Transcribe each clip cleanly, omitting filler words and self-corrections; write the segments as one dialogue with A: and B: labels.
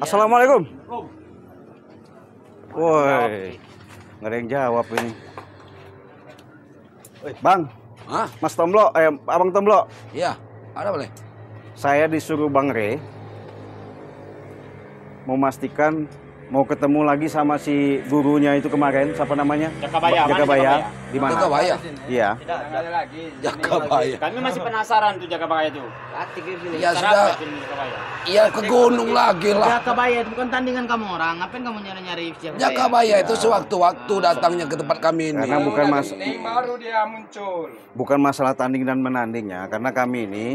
A: Assalamualaikum. Woi, nggak ada yang jawab ini. Bang,
B: Hah?
A: Mas Tomblo, Abang Tomblo.
B: Iya, ada boleh.
A: Saya disuruh Bang Re memastikan mau ketemu lagi sama si gurunya itu kemarin, siapa namanya?
C: Jakabaya.
A: Jakabaya. Di mana?
B: Jakabaya.
A: Iya.
B: Jakabaya.
C: Kami masih penasaran tuh Jakabaya itu.
B: Ya sudah. Iya ke gunung lagi lah.
D: Jakabaya itu bukan tandingan kamu orang. Ngapain kamu nyari-nyari Jakabaya?
B: Jakabaya itu sewaktu-waktu datangnya ke tempat kami ini.
A: Karena bukan
E: baru dia muncul.
A: bukan masalah tanding dan menandingnya, karena kami ini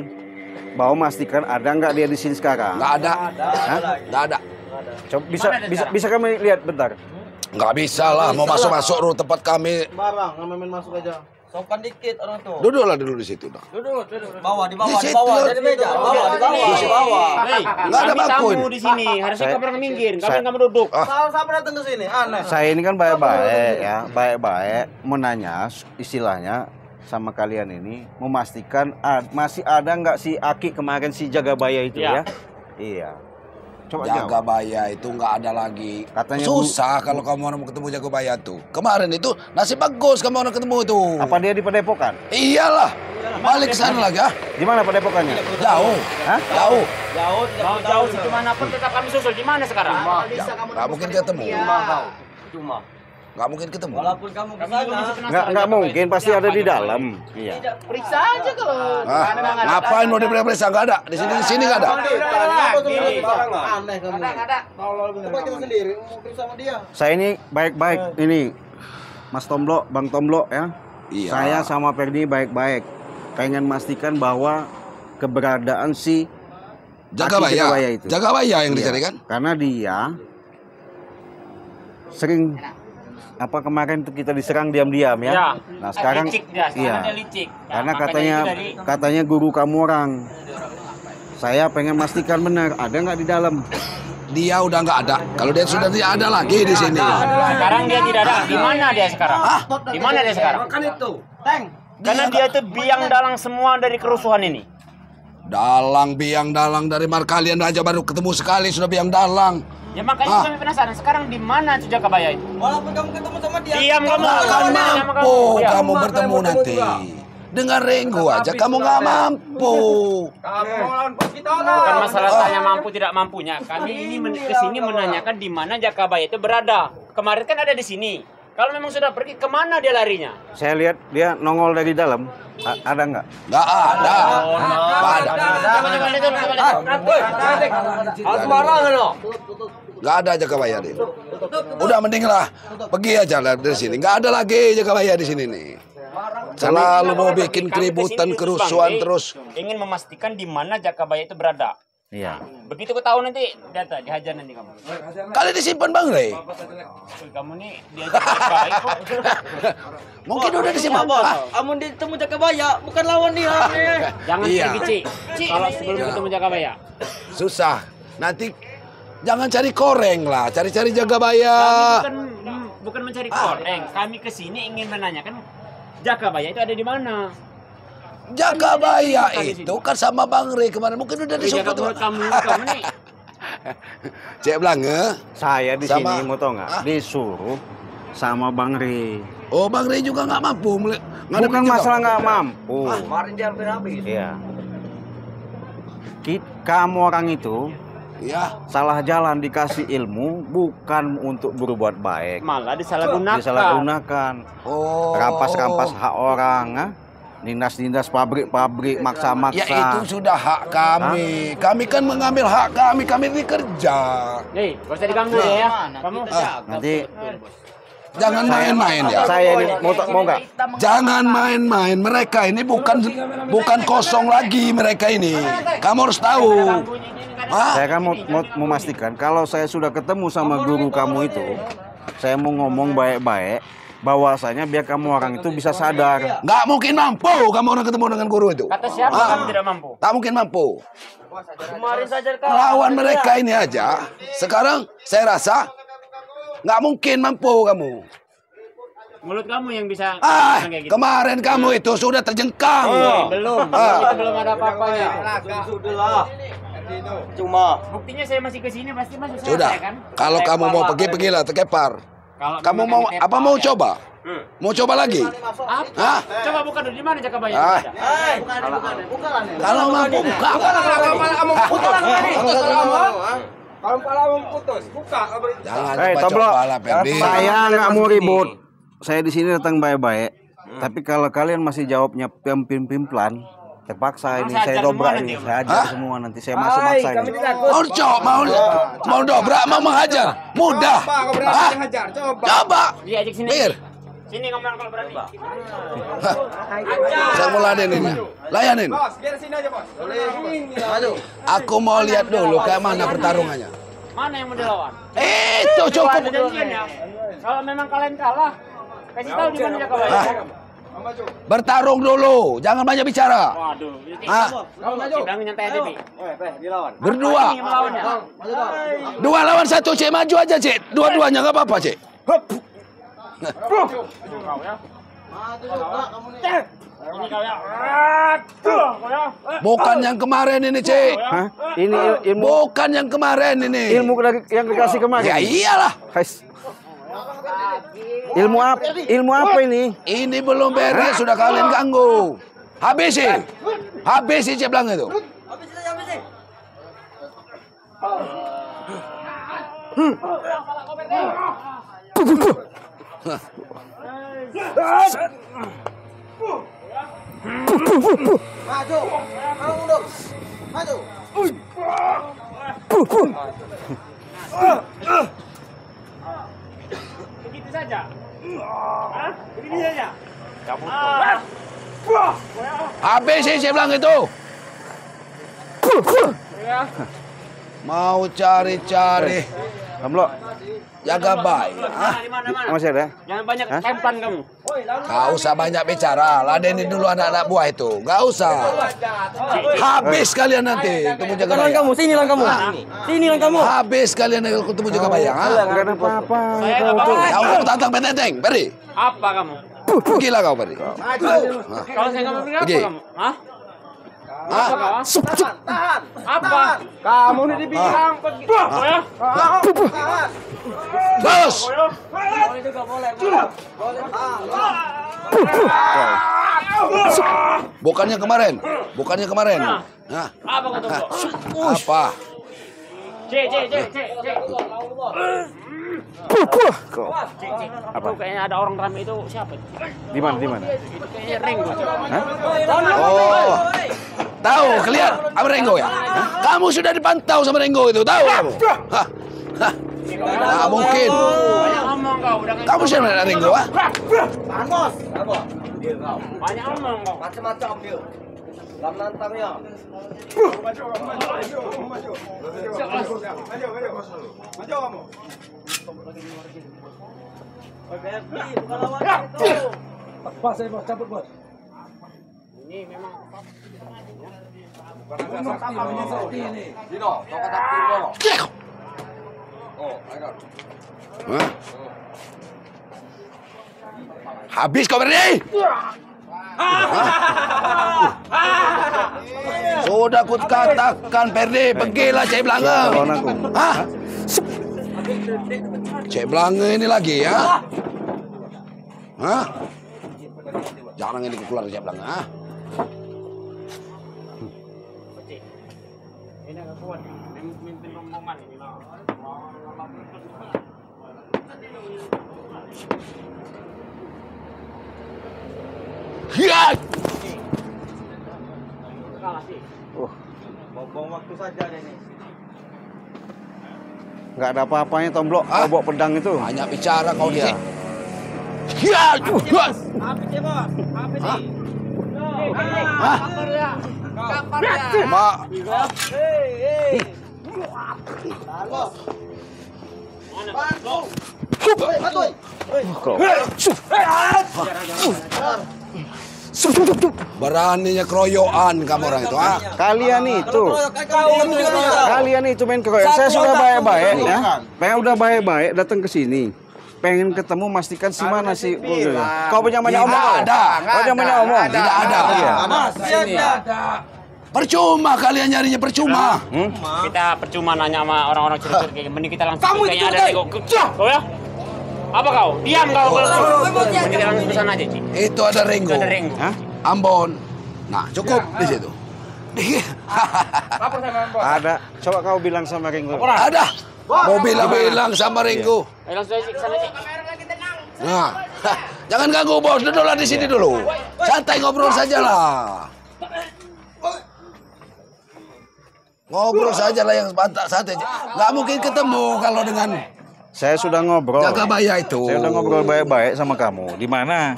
A: mau memastikan ada nggak dia di sini sekarang.
B: Nggak ada.
A: Hah?
B: Nggak ada.
A: Coba bisa kami lihat bentar.
B: Nggak bisa lah. Mau masuk-masuk rumah tempat kami.
D: Barang, nggak main masuk aja. Sopan dikit orang tuh.
B: Duduklah dulu di situ. Dah.
D: Duduk. Bawah, di bawah,
B: Di
D: di
B: situ.
D: bawah. Jadi meja, bawah, di bawah, di bawah.
B: Nggak ada bangku
C: Tamu
B: ini.
C: di sini. Harusnya kamu orang minggir. Kamu duduk.
D: Siapa datang ke sini? Aneh.
A: Saya ini kan baik-baik ya, baik-baik menanya istilahnya sama kalian ini, memastikan masih ada nggak si Aki kemarin si Jagabaya itu ya? Iya. Coba jawab.
B: Jakabaya itu nggak ada lagi.
A: Katanya
B: susah kalau kamu orang mau ketemu Jakabaya tuh. Kemarin itu nasib bagus kamu orang ketemu itu.
A: Apa dia di Padepokan?
B: Iyalah. Balik ke sana lagi ah.
A: Di mana Padepokannya?
B: Jauh.
A: Hah?
B: Jauh.
C: Mau jauh sih dimanapun tetap kami susul. Di mana sekarang?
B: Nggak mungkin ketemu.
D: Cuma.
B: Nggak mungkin ketemu.
D: Walaupun kamu ke sana,
A: Nggak mungkin, pasti ada di dalam. Iya.
D: periksa aja kalau.
B: Ngapain mau diperiksa? Nggak ada. Di sini nggak ada.
D: Aneh kamu. Ada. Coba kita sendiri mau periksa sama dia.
A: Saya ini baik-baik ini, Mas Tomblo, Bang Tomblo ya.
B: Iya.
A: Saya sama Ferdi baik-baik. Pengen memastikan bahwa keberadaan si
B: Jakabaya.
A: itu.
B: Jakabaya yang
A: Iya.
B: dicari kan?
A: Karena dia sering kemarin itu kita diserang diam-diam ya.
C: Ya.
A: Nah sekarang
C: Licik dia.
A: iya.
C: Dia licik. Nah,
A: Karena
C: makanya itu dari-
A: katanya guru kamu orang. Saya pengen memastikan benar ada nggak di dalam.
B: Dia udah nggak ada. Kalau dia sudah tidak ada lagi di sini.
C: Sekarang dia tidak ada. Di mana dia sekarang? Di mana dia sekarang?
D: Kan itu. Teng.
C: Karena dia itu biang dalang semua dari kerusuhan ini.
B: Biang dalang dari kalian aja baru ketemu sekali sudah biang dalang.
C: Ya makanya kami penasaran. Sekarang di mana tuh Jakabaya itu?
D: Walaupun kamu ketemu sama dia.
C: Diam kamu.
B: Nggak akan
C: Sama
B: mampu
C: Ya.
B: kamu bertemu nanti. Dengan Renggo aja kamu nggak mampu.
C: Bukan masalah tanya mampu tidak mampunya. Kami ini kesini menanyakan di mana Jakabaya itu berada. Kemarin kan ada di sini. Kalau memang sudah pergi, kemana dia larinya?
A: Saya lihat dia nongol dari dalam. Ada nggak?
B: Nggak ada. Nggak ada. Nggak ada Jakabaya di. Udah mending lah pergi aja lah dari sini. Nggak ada lagi Jakabaya di sini nih. Selalu mau bikin keributan, kerusuhan terus.
C: Ingin memastikan di mana Jakabaya itu berada.
A: Iya.
C: Begitu kau tahu nanti data dihajar nanti kamu.
B: Kali disimpan Bang Rey.
C: Kamu nih diajak baik kok.
B: Mungkin udah disimpan.
D: Kamu ditemu Jakabaya, bukan lawan dia.
C: Jangan
B: Iya.
C: pergi, Ci. Kalau sebelum ketemu Jakabaya.
B: Susah. Nanti jangan cari koreng lah, cari-cari Jakabaya.
C: Kami bukan mencari koreng. Kami kesini ingin menanyakan Jakabaya itu ada di mana.
B: Jakabaya itu kan sama Bang Rey kemarin mungkin udah disumpah tuh.
C: Kamu nih.
B: Cek Blange.
A: Saya di
B: Sama-
A: sini mau tau nggak? Disuruh sama Bang Re.
B: Oh Bang Rey juga nggak mampu.
A: Bukan masalah nggak mampu.
D: Kemarin dia hampir habis.
A: Iya. Kamu orang itu
B: Ya.
A: salah jalan, dikasih ilmu bukan untuk berbuat baik.
C: Malah disalahgunakan.
A: Disalahgunakan.
B: Oh.
A: Rampas-rampas hak orang, nindas-nindas pabrik-pabrik, maksa-maksa.
B: Ya itu sudah hak kami. Kami kan mengambil hak kami. Kami ini kerja.
C: Nih, gak usah diganggu ya. Kamu
A: Nanti
B: Jangan main-main ya.
A: saya ini mau nggak?
B: Jangan main-main. Mereka ini bukan kosong lagi mereka ini. Kamu harus tahu. Hah?
A: Saya kan mau memastikan kalau saya sudah ketemu sama guru kamu itu, saya mau ngomong baik-baik bahwasanya biar kamu orang itu bisa sadar.
B: Nggak mungkin mampu kamu orang ketemu dengan guru itu.
C: kata siapa kamu tidak mampu?
B: Tak mungkin mampu.
D: Kemarin saja
B: Lawan mereka ini aja. Sekarang saya rasa nggak mungkin mampu kamu.
C: Mulut kamu yang bisa
B: Ah,
C: kayak gitu.
B: kemarin kamu itu sudah terjengkang.
C: Belum.
B: Ah.
C: Itu belum ada apa-apanya.
D: Sudahlah. Cuma
C: Buktinya saya masih ke sini pasti masuk
B: Sudah.
C: saya kan.
B: Kalau kamu mau pergi, pergilah terkepar.
C: Kalau
B: Kamu
C: memang
B: mau
C: kami
B: apa
C: tepar,
B: mau
C: ya.
B: coba? Mau coba lagi?
C: Apa?
B: Hah?
C: Coba buka dulu di mana Jakabaya?
B: Ah. Kalau mampu buka.
E: Kalau pala putus, buka.
B: Jangan
A: Toblok.
B: coba lah, Perdi.
A: Saya nggak mau ribut. Saya di sini datang baik-baik. Tapi kalau kalian masih jawabnya pimpin-pimplan, terpaksa ini
C: Saya
A: saya
C: ajar
A: dobrak
C: semua
A: ini.
C: nanti,
A: Saya ajar semua nanti. Saya masuk maksa ini.
B: Mau dobrak, mau menghajar. Mudah.
E: Apa kau berani
B: Hah?
E: hajar? Coba.
B: Coba.
C: Dia ajak sini.
B: Bir.
C: Sini ngomong kalau berani.
B: Saya mau ladenin ya. Layanin.
E: Bos, biar sini aja, Bos.
B: Aku mau lihat dulu kayak mana pertarungannya.
C: Mana yang mau dilawan?
B: Itu
C: Ada
B: cukup.
C: janjian ya. Kalau memang kalian kalah, kasih tahu di mana Jakabaya.
B: Hah? Bertarung dulu, jangan banyak bicara.
C: Waduh.
B: Hah?
C: Bilang nyantai aja, Bi.
B: Berdua.
C: Ini melawan ya.
B: 2 lawan 1, Cik. Maju aja, Cik. Dua-duanya nggak apa-apa, Cik.
C: Ini kau ya. Aduh, kau ya.
B: Bukan yang kemarin ini, Cik.
A: Hah? Ini ilmu
B: Bukan yang kemarin ini.
A: yang dikasih kemarin.
B: Ya iyalah.
A: Guys. Ilmu apa ini?
B: Ini belum beres, sudah kalian ganggu. Habisi. Habisi, Cik bilang itu.
C: Begitu saja. Hah? Begitu saja.
B: Habisi, Cik bilang itu.
C: Ya.
B: Mau cari-cari.
A: Toblok.
B: Jaga baik.
C: Di mana?
A: Masih ada?
C: Jangan banyak templan kamu.
B: Gak usah banyak bicara. Ladenin dulu anak-anak buah itu. Gak usah. Habis kalian nanti ketemu Jaga
D: Sini
B: Bayang.
D: kamu, sini lang kamu. Sini lang kamu.
B: Habis kalian ketemu Jaga Bayang.
A: Enggak ada apa-apa.
C: Saya nggak apa-apa.
B: Kau mau tantang Betenteng, Peri.
C: Apa kamu?
B: Pergilah kau, Peri.
C: Kalau saya nggak mau pergi, apa
B: Pergi.
C: kamu? Hah?
B: Hah?
C: Apa kau? Apa? Kamu udah dibilang pergi. Ya?
B: Bos. Bukannya kemarin. Bukannya kemarin. Hah?
C: Apa kau tunggu?
B: Apa?
C: Cek.
A: Apa?
C: Kayaknya ada orang ramai itu siapa?
A: Di mana? Di mana?
C: Itu kayaknya Renggo.
B: Oh. Tahu kalian sama Renggo ya? Hah? Kamu sudah dipantau sama Renggo itu, tahu kamu? Hah? Hah? Nah, mungkin.
C: Banyak ngomong kau. Udah
B: Kamu siapa dengan Renggo, ah?
C: banyak ngomong kau.
D: Macam-macam dia. Lam nantangnya.
E: Maju kamu.
D: Bukan lawan itu.
C: Ini memang
B: Hah? Habis kau Perdi? Sudah ku katakan Perdi, pergilah Cek Belanga.
A: Lawan aku.
B: Hah? Cek Belanga ini lagi ya? Hah? Jangan ini keluar Cek Belanga. Ah.
C: ini agak kuat. Mimpin rombongan ini.
B: Hiat!
C: Kalah sih.
D: Buang waktu saja ini.
A: Enggak ada apa-apanya Tomblok.
B: Hah?
A: Kau bawa pedang itu.
B: Banyak bicara kau di
A: Iya.
B: sini. Hiat! Hiat!
D: Apa sih, Bos? Apa sih?
B: Hah?
D: Kapan ya?
B: Ma,
D: Hei. Halo. Bantu. Bantu.
B: beraninya keroyokan kamu orang itu, ah?
A: Kalian itu.
D: Kau
A: Kalian itu main keroyokan. Saya sudah baik-baik ya. Pengen udah baik-baik datang ke sini. Pengen ketemu mastikan si mana si Kau punya banyak omong.
B: Tidak ada.
A: Kau punya banyak omong.
B: Tidak ada.
A: Iya.
D: Mas, ada.
B: Percuma kalian nyarinya percuma.
C: Kita percuma nanya sama orang-orang cerita kayak mending kita langsung
D: Kamu
C: kayaknya
D: itu
C: ada
D: udah-
C: nego. Kau ya? Apa kau? Diam kau. Mending kita langsung ke sana aja, Ci.
B: Itu ada
C: Itu
B: Ringo.
C: ada ring.
A: Hah?
B: Ambon. Nah, cukup di situ.
E: Lapor sama bos.
A: Ada. Coba kau bilang sama Ringo.
B: Ada. Mau bilang sama Ringo.
C: Ayo langsung aja ke sana, Ci.
B: Nah, jangan ganggu bos, duduklah di sini dulu. Santai ngobrol saja lah. Ngobrol saja lah yang santai. Nggak mungkin ketemu kalau dengan
A: Saya sudah ngobrol.
B: Jagabaya itu.
A: Saya udah ngobrol baik-baik sama kamu. Di mana?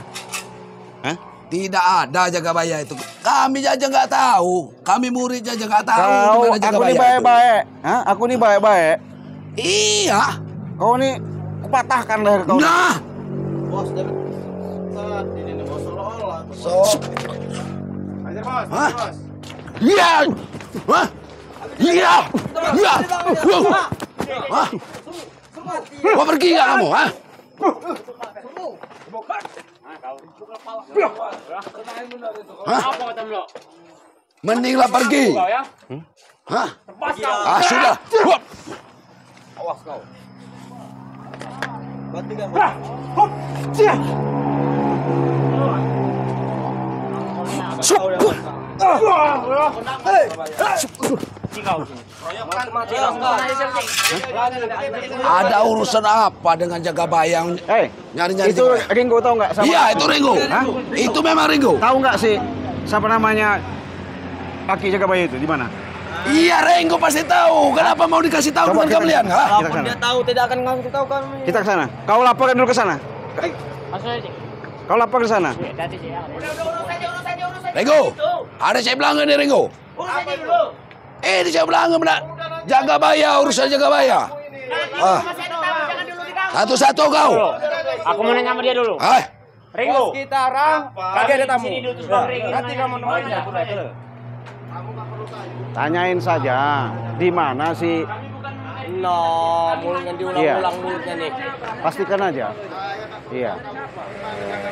A: Hah?
B: Tidak ada Jagabaya itu. Kami aja nggak tahu. Kami murid aja nggak tahu di
A: Kau,
B: mana
A: aku
B: Jagabaya
A: nih
B: itu.
A: baik-baik. Hah? Aku nih baik-baik.
B: Iya.
A: Kau nih kupatahkan leher kau.
B: Nah,
D: Bos, dari saat ini nih bos seolah-olah.
E: Ajar bos.
B: Hah?
E: Bos.
B: iya. Hah? Iya. Iya. Hah? Mau pergi nggak kamu? Hah? Hah?
C: Apa kata lo?
B: Mendinglah pergi.
C: Kau ya?
B: Hah?
C: Lepas kau.
B: Ah, sudah. Wah.
D: Awas kau. Mati kan bos?
C: Ci kau sini.
B: Ada urusan apa dengan Jagabaya yang nyari-nyari
A: itu
B: Jagabaya?
A: Ringo tahu nggak?
B: Iya, itu Ringo.
A: Hah?
B: Itu memang Ringo.
A: Tahu nggak sih siapa namanya Aki Jagabaya itu di mana?
B: Iya, Ringo pasti tahu. Kenapa mau dikasih tahu
A: Coba
B: dengan
A: kita-
B: kalian? Hah?
A: Kita
D: Walaupun
A: kesana.
D: dia tahu tidak akan ngasih tahu kami.
A: Kita ke sana. Kau laporkan dulu ke sana.
C: Langsung aja, Ci.
A: Kau lapor ke sana.
C: Hati-hati, Ci, ya.
B: Ringo, ada saya bilang nih Ringo. Ini saya bilang benar. Jagabaya, urusan Jagabaya. Ah. Satu-satu kau.
C: Aku mau nanya sama dia dulu.
B: Ah,
C: Ringo.
E: Sekarang lagi ada tamu.
C: Sini dulu terus Bang Ringo.
E: Nanti kamu nemuin ya.
A: Tanyain saja di mana sih.
D: Nah, mulutnya diulang-ulang mulutnya nih.
A: Pastikan aja. Iya.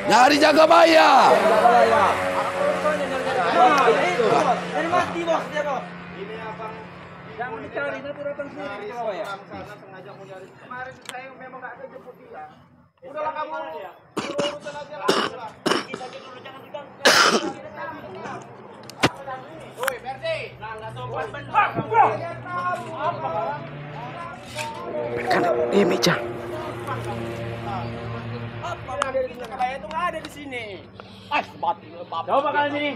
B: nyari Jagabaya.
D: Dari mati bos, dia bos.
E: Jangan dicari, nanti datang sendiri kalau ya. Kemarin saya memang nggak ada jemput dia. Udahlah kamu. Urusan aja lah. Woi, Berdi. Nah, enggak sopan benar.
A: Kan di meja.
E: Apa ada di Jagabaya itu nggak ada di sini.
C: Coba kalian sini.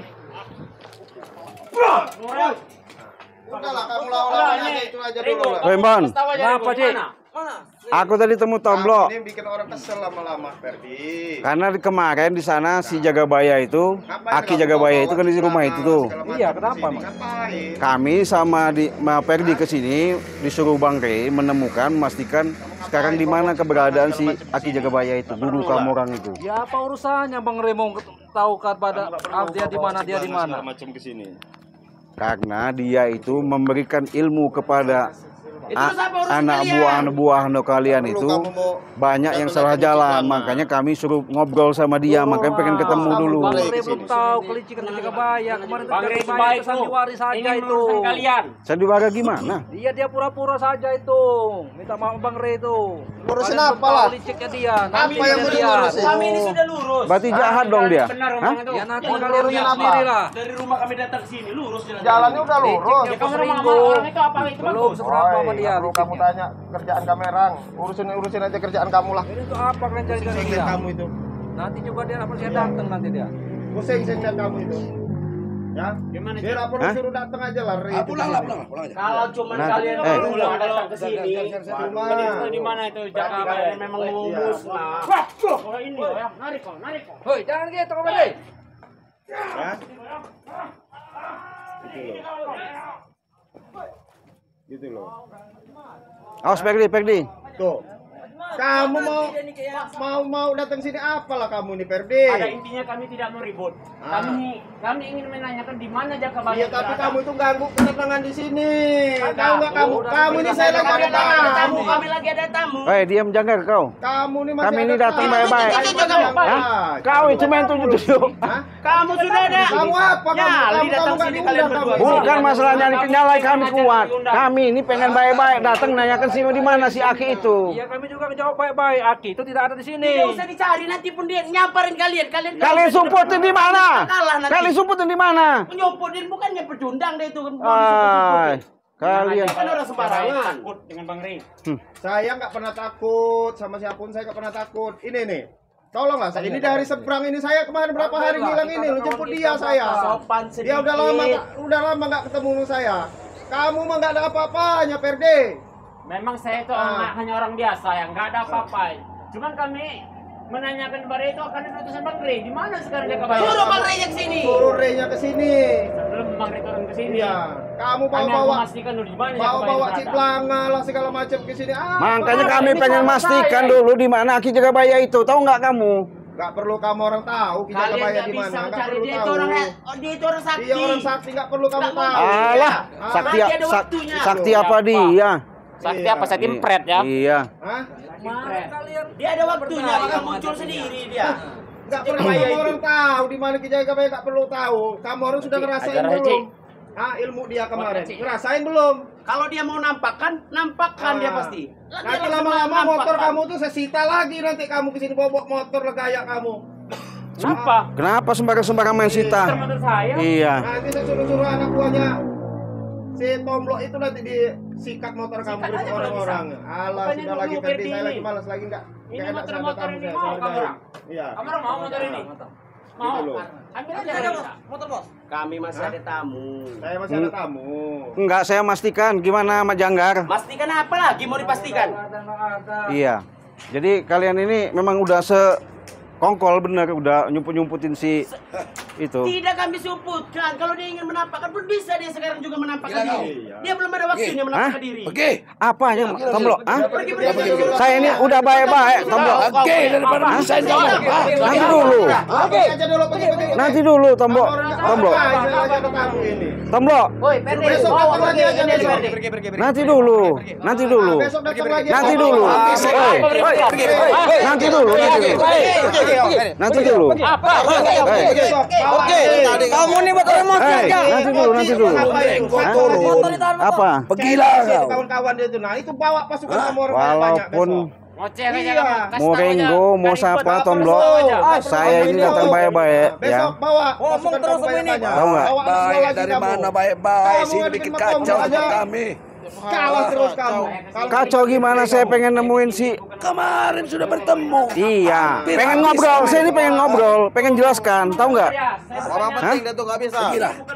E: Udahlah kamu lawan aja itu aja dulu. lah.
A: Wembon,
C: Kenapa, Ci?
A: aku tadi temu Tomblo.
E: Ini bikin orang kesel lama-lama, Berdi.
A: Karena kemarin di sana si Jagabaya itu, Aki Jagabaya itu kan di rumah itu tuh.
E: Iya, kenapa, Mas? Ngapain?
A: Kami sama di Perdi ke sini disuruh Bang Rey menemukan, memastikan sekarang di mana keberadaan si Aki Jagabaya itu, guru kamu orang itu.
F: Ya apa urusannya Bang Remo tahu kepada dia di mana dia di mana?
E: Macam ke sini.
A: Karena dia itu memberikan ilmu kepada anak buah kalian itu banyak yang salah jalan, makanya kami suruh ngobrol sama dia, makanya pengen ketemu dulu.
F: Bang Remo belum tahu kelicikan Jagabaya kemarin
C: Bang Rey
F: terjadi
C: baik,
F: sandiwara saja
C: Ingin
F: itu.
C: urusan kalian.
A: Sandiwara gimana?
F: Dia pura-pura saja itu. Minta maaf Bang Rey itu.
E: Ngurusin
F: Kalian belum
E: apa
F: tahu
E: lah?
F: Liciknya dia.
E: Apa yang mau diurusin?
D: Kami ini sudah lurus.
A: Berarti jahat dong dia.
C: Benar
A: Hah?
C: omongan itu.
F: Ya nanti kalian lihat sendiri lah.
D: Dari rumah kami datang ke sini lurus jalan.
E: Jalannya udah lurus.
C: Ya kamu rumah sama orang itu apa itu
F: Belum
C: bagus.
F: seberapa sama dia.
E: Perlu kamu
F: liciknya.
E: tanya kerjaan kamerang. Urusin aja kerjaan kamu lah.
F: Ini tuh apa kalian cari dari dia?
E: Kamu itu.
F: Nanti juga dia apa saya datang nanti dia.
E: Pusing lihat kamu itu. Ya.
C: Gimana, Ci?
E: Dia lapor
A: Hah?
E: suruh datang aja lah. Ri.
B: Pulang aja.
D: Kalau cuma
A: Nah,
D: kalian
C: Udah
D: datang
C: datang
D: ke sini,
E: Cuma
C: di mana itu
D: kalian
C: Jagabaya?
D: memang mau musnah.
C: Oh ini loh ya, narik kok.
F: Hoi, jangan gitu Bang Rey.
E: Ya. Gitu loh.
A: Awas Perdi.
E: Tuh. Kamu mau datang sini apalah kamu nih, Perdi?
C: Pada intinya kami tidak mau ribut. Kami Kami ingin menanyakan di mana Jakabaya.
E: Iya, tapi kamu itu ganggu ketenangan di sini. Tahu nggak kamu? Kamu ini saya lagi ada tamu.
C: Kami lagi ada tamu.
A: Diam Janggar kau.
E: Kamu ini masih
A: Kami ini
E: ada
A: datang
E: tamu.
A: baik-baik.
E: Hah?
A: Kau itu main tunjuk-tunjuk.
C: Kamu sudah ada.
E: Kamu apa? Kamu nggak diundang kamu.
A: Bukan masalahnya nyalai kami kuat. Kami ini pengen baik-baik datang nanyakan sih di mana si Aki itu.
F: Iya, kami juga ngejawab baik-baik. Aki itu tidak ada di sini.
C: Tidak usah dicari, nanti pun dia nyaparin kalian.
A: Kalian sumputin di mana? Kalian sumputin di mana?
C: Nyompotin bukannya pecundang deh itu kan.
A: Kalian
E: Kan orang sembarangan.
C: Takut dengan Bang Rey.
E: Saya nggak pernah takut sama siapapun, saya nggak pernah takut. Ini nih, tolonglah saya. Ini dari seberang ini saya kemarin berapa hari hilang ini, lo jemput dia saya. Dia udah lama nggak ketemu saya. Kamu mah nggak ada apa-apanya, Perde.
C: Memang saya itu hanya orang biasa yang nggak ada apa-apa. Cuman kami menanyakan kepada itu akan ada utusan Bang Rey. Di mana sekarang Jakabaya? Suruh Bang Rey ke sini.
E: Suruh Rey-nya ke sini.
C: Sebelum Bang Rey turun ke sini.
E: Iya. Kamu
C: Kami
E: bawa-bawa
C: memastikan dulu di mana
E: bawa ciplanga lah segala macam ke sini.
A: makanya kami pengen mastikan dulu di mana Aki Jakabaya itu. Tahu nggak kamu?
E: Nggak perlu kamu orang tahu kita
C: Kalian
E: Jakabaya
C: nggak
E: di
C: bisa
E: mana. Nggak
C: mencari
E: perlu
C: dia
E: tahu.
C: itu orang dia itu orang sakti.
E: Dia orang sakti, nggak perlu kamu tahu.
A: Alah, sakti
C: Nanti ada waktunya.
A: sakti apa dia?
C: Sakti apa? Sakti impret ya.
A: Iya.
E: Hah?
C: Dia ada waktunya, akan muncul sendiri dia.
E: Nggak perlu kamu orang tahu di mana Ki Jakabaya, nggak perlu tahu. Kamu orang sudah ngerasain
C: ajar aja,
E: belum? Ilmu dia kemarin. Ngerasain belum?
C: Kalau dia mau nampakkan dia pasti.
E: Nanti lama-lama motor kamu tuh saya sita lagi, nanti kamu kesini bawa motor legaya kamu.
C: Apa?
A: Kenapa sembarang-sembarang main sita?
C: Motor saya.
A: Iya.
E: Nanti saya suruh-suruh anak buahnya si Tomblok itu nanti disikat motor kamu
C: Sikat
E: ke
C: aja
E: orang-orang.
C: kalau bisa.
E: Alah,
C: Bukannya
E: sudah lagi
C: nunggu
E: Ferdi,
C: Ferdi
E: saya
C: ini.
E: lagi malas lagi enggak.
C: Ini
E: Nggak enak sama
C: motor-motor
E: tamu
C: ini
E: saya,
C: mau
E: saya
C: kamu
E: hargai.
C: orang?
E: Iya.
C: Kamu orang mau motor ini? Mau?
E: Gitu loh.
C: Ambil aja dari kita.
D: Motor bos.
C: Kami masih ada tamu.
E: Saya masih ada tamu.
A: Enggak, saya mastikan. Gimana Mas Janggar?
C: Pastikan apa lagi mau dipastikan?
A: Iya. Jadi kalian ini memang udah kongkol bener, udah nyumput-nyumputin si itu.
C: Tidak kami sumputkan. Kalau dia ingin menampakkan pun bisa dia sekarang juga menampakkan
B: Gila,
C: diri. Dia belum ada waktunya menampakkan diri.
B: Pergi.
A: Apanya, Tomblok? Hah?
C: Pergi.
A: Saya ini udah baik-baik, Tomblok.
B: Oke, daripada pisahin kamu.
A: Nanti dulu.
E: Pergi aja dulu, pergi.
A: Nanti dulu, Tomblok. Tomblok.
E: Saya lagi ada tamu ini.
A: Tomblok.
C: Woi, Perde.
E: Besok datang lagi aja besok.
A: Nanti dulu. Nanti dulu.
E: Besok datang lagi.
A: Nanti dulu. Woi. Nanti dulu. Nanti dulu.
E: Oke,
D: Kamu nih buat emosi aja.
A: Nanti dulu. Hah?
B: Turun.
A: Apa?
B: Pergilah kau.
E: kawan-kawan dia itu. Nah, itu bawa pasukan kamu orang
A: Walaupun
C: Ngoceh aja
E: Iya.
C: kamu. Kasih
A: mau
C: tahu aja.
A: Renggo, mau
C: Cari
A: siapa,
C: buat
A: Tomblok, saya ini datang baik-baik, ya.
E: Besok bawa.
D: Ngomong
E: pasukan
D: terus
E: kamu
D: sama ini.
E: banyak-banyak.
A: Tahu nggak?
E: Bawa semua
B: Baik
E: lagi
B: dari
E: kamu.
B: mana baik-baik
E: Kamu
B: sini
E: yang
B: bikin
E: bikin
B: kacau
E: makom
B: sama
E: aja.
B: kami.
E: Kalah terus kamu.
A: Kacau gimana, saya pengen nemuin si.
B: Kemarin sudah bertemu.
A: Iya, pengen ngobrol, saya ini pengen ngobrol, pengen jelaskan, tahu nggak?
D: Orang penting dia tuh nggak bisa.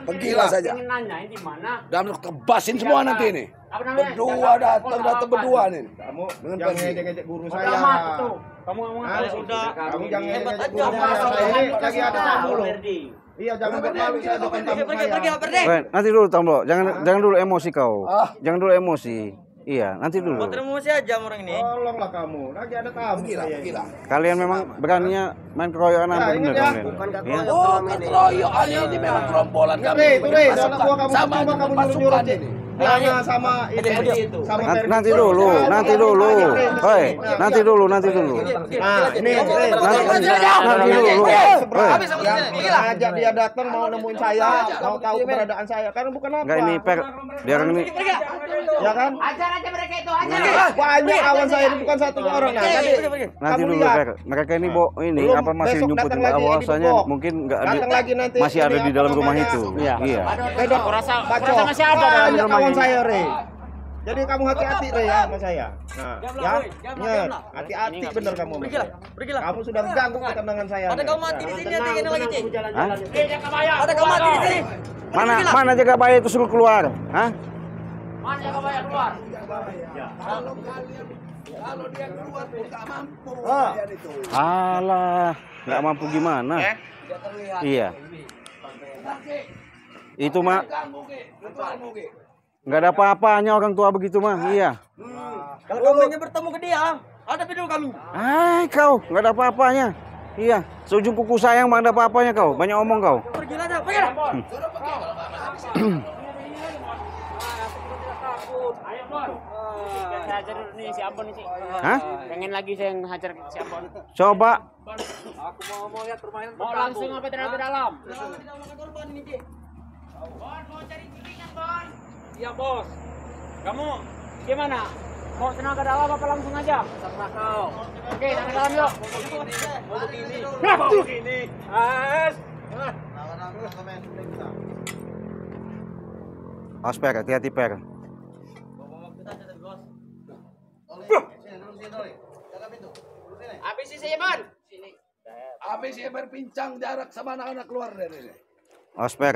B: Pergilah saja.
C: Pengen nanyain di mana?
B: Dan kebasin semua nanti ini.
C: Apa namanya?
B: Berdua datang berdua nih.
E: Kamu
B: Dengan
E: jangan
B: pergi.
E: ngejek-ngejek guru
C: Udah
E: saya.
C: mati tuh. Kamu ngomong
E: Ah,
C: apa?
D: sudah.
E: Kamu jangan
D: Hebat
E: ngejek
D: aja.
E: guru saya. Saya ini lagi ada tamu loh.
C: Ferdi.
E: Iya, jangan bermalu saya depan tamu
D: Pergi,
E: saya.
D: Perde.
A: Weh, nanti dulu, Tomblok, jangan dulu emosi kau, jangan dulu emosi. Iya, nanti dulu.
D: Motor emosi aja orang ini.
E: Tolonglah kamu. Lagi ada tamu
B: Pergilah,
E: saya.
B: pergilah.
A: Kalian memang beraninya main keroyokan
E: Ya,
A: apa
E: ingat
A: bener
E: ya.
A: kalian?
D: Bukan
A: Ya?
B: Oh, keroyokan ini memang gerombolan kami.
E: Itu deh, anak buah kamu
B: Sama
E: cuma kamu
B: pasukan
E: nyuruh-nyuruh
B: ini.
E: sama ini itu. Sama Ferdi.
A: Nanti dulu, nanti dulu. Hoi, nanti dulu.
E: Nah, ini
A: Nanti dulu. Hoi.
E: yang ngajak dia datang mau nemuin saya, mau tahu keberadaan saya. Karena bukan apa.
A: Enggak ini dia orang ini.
E: Ya kan?
C: Ajar aja mereka itu, ajar.
E: Banyak kawan saya ini bukan satu orang. Nah, jadi
A: Nanti
E: kamu
A: dulu,
E: lihat.
A: Per. Mereka ini ini
E: Belum,
A: apa masih
E: besok
A: nyumputin
E: datang lagi
A: bahwasanya
E: Edi Bok.
A: mungkin enggak
E: Datang lagi nanti
A: masih ada
E: ini
A: di
E: apa
A: dalam rumah
E: namanya?
A: itu. Iya.
E: Bedok,
C: Aku rasa
E: Bacok.
C: masih ada dalam
E: Banyak
C: rumah
E: kawan
C: ini.
E: saya, Re. Jadi kamu hati-hati, Re, ya sama saya. Nah, ya. Ingat, hati-hati bener kamu. sama saya.
D: Pergilah.
E: Kamu sudah ganggu ketenangan saya.
D: Ada kau mati di sini nanti ini lagi, Cing.
A: Hah?
D: Ada kau mati di sini.
A: Mana Jakabaya itu suruh keluar? Hah?
C: Mana Jakabaya keluar?
A: Alah, nggak mampu gimana? Iya. Itu mah nggak ada apa-apanya orang tua begitu mah. Iya.
D: Kalau kamu ingin bertemu ke dia, ada video kami.
A: Kau nggak ada apa-apanya. Iya. Seujung kuku sayang mah ada apa-apanya kau. Banyak omong kau.
D: Pergilah dah, pergi.
C: Ayo, Bon. Saya hajar nih si Ambon nih, Cik.
A: Hah?
C: Pengen lagi saya hajar si Ambon.
A: Coba.
F: Aku mau lihat permainan
C: Mau langsung apa terlalu dalam?
F: Iya, Bos.
C: Kamu gimana? Mau tenaga dalam apa langsung aja?
F: Terserah kau.
C: Oke, tenaga dalam yuk.
F: Mau begini. As.
A: Awas Per, hati-hati Per.
C: Habis si Iman.
B: Habis ya berbincang jarak sama anak-anak keluar dari sini.
A: Awas Per.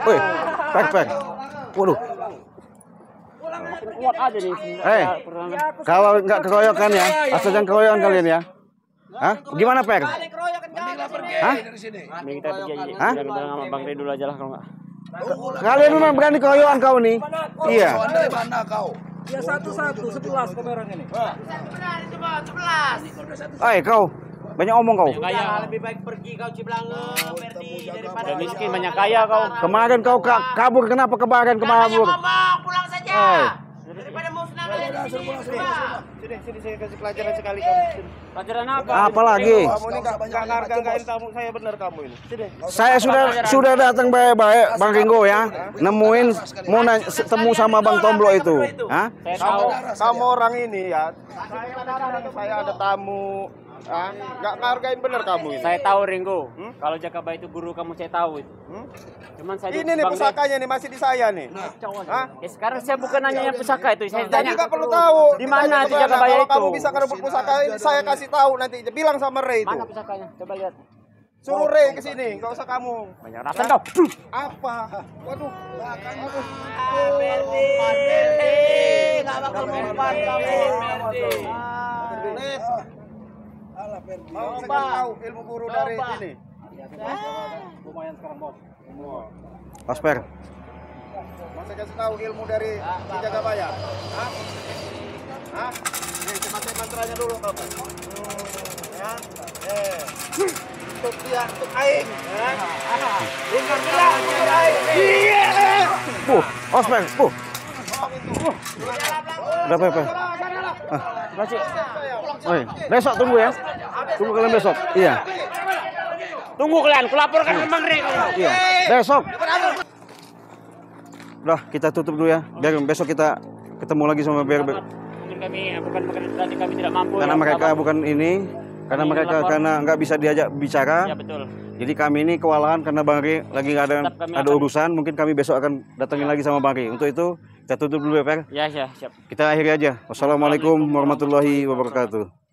A: Wih, Per. Waduh.
C: Kuat aja nih.
A: Kalau nggak keroyokan ya, asal jangan keroyokan kalian ya. Hah? Gimana Per?
B: Mendinglah pergi
A: Hah?
B: dari sini.
C: Mending kita pergi aja.
A: Hah?
C: Bilang sama Bang Rey dulu aja lah kalau nggak.
A: Kalian memang berani keroyokan kau nih? Iya.
B: Soal dari mana kau?
F: Ya 11 kameranya ini.
A: Kau banyak omong kau.
C: Kaya.
D: Lebih baik pergi kau Ciblanga, Ferdi, daripada
C: Udah miskin banyak kaya kau.
A: Kemarin kau kabur, kenapa kemarin kabur?
D: ngomong pulang saja.
A: Eh.
D: Daripada musnah kalian di sini.
E: Sini saya kasih pelajaran sekali kamu.
C: Pelajaran apa?
A: Apa lagi?
E: Kamu ini nggak hargain tamu saya benar kamu ini. Sini.
A: Saya sudah datang baik-baik Bang Ringo ya. Nemuin mau temu sama Bang Tomblo itu. Hah?
C: Saya tahu.
E: Kamu orang ini ya. Saya ada tamu. Nggak ngargain bener kamu ini.
C: Saya tahu Ringo. Kalau Jakaba itu guru kamu saya tahu itu. Cuman saya
E: Ini nih
C: Bang Rey-
E: pusakanya nih masih di saya nih. Hah?
C: Ya, sekarang saya bukan nanya pusaka itu, saya
E: Jadi
C: tanya.
E: nggak perlu tahu.
C: Di mana
E: Ditanya
C: si
E: kemana.
C: Jakabaya
E: Kalau
C: itu?
E: kamu bisa ngerebut pusaka ini, saya kasih tahu nanti. Bilang sama Ray itu.
C: Mana pusakanya? Coba lihat.
E: Suruh Ray ke sini, nggak usah kamu.
C: Banyak alasan kau.
E: Apa? Waduh.
D: Ferdi, nggak bakal mempan kamu.
E: Mau saya kasih tahu ilmu guru dari ini.
F: Lumayan sekarang, Bos.
A: Osper.
E: Mau saya kasih tahu ilmu dari si Jagabaya. Hah? Hah? Nih, saya pakai mantranya dulu kamu. Ya. Untuk dia, untuk aing. Dengan bilang untuk aing. Iya.
A: Osper. Udah Per.
C: Masih.
A: Besok tunggu ya. Tunggu kalian besok. Iya.
C: Tunggu kalian, kulaporkan ke Bang Rey.
A: Iya. Besok. Udah, kita tutup dulu ya. Biar besok kita ketemu lagi sama
C: Mungkin kami bukan berarti kami tidak mampu.
A: karena
C: ya,
A: mereka
C: Bapak.
A: bukan ini, karena
C: Kami
A: mereka
C: lapor.
A: karena nggak bisa diajak bicara.
C: Ya betul.
A: Jadi kami ini kewalahan karena Bang Ri lagi nggak
C: Tetap kami
A: ada
C: akan-
A: urusan. Mungkin kami besok akan datangin lagi sama Bang Ri. Untuk itu kita tutup dulu ya Per.
C: Ya, siap.
A: Kita akhiri aja. Wassalamualaikum warahmatullahi wabarakatuh.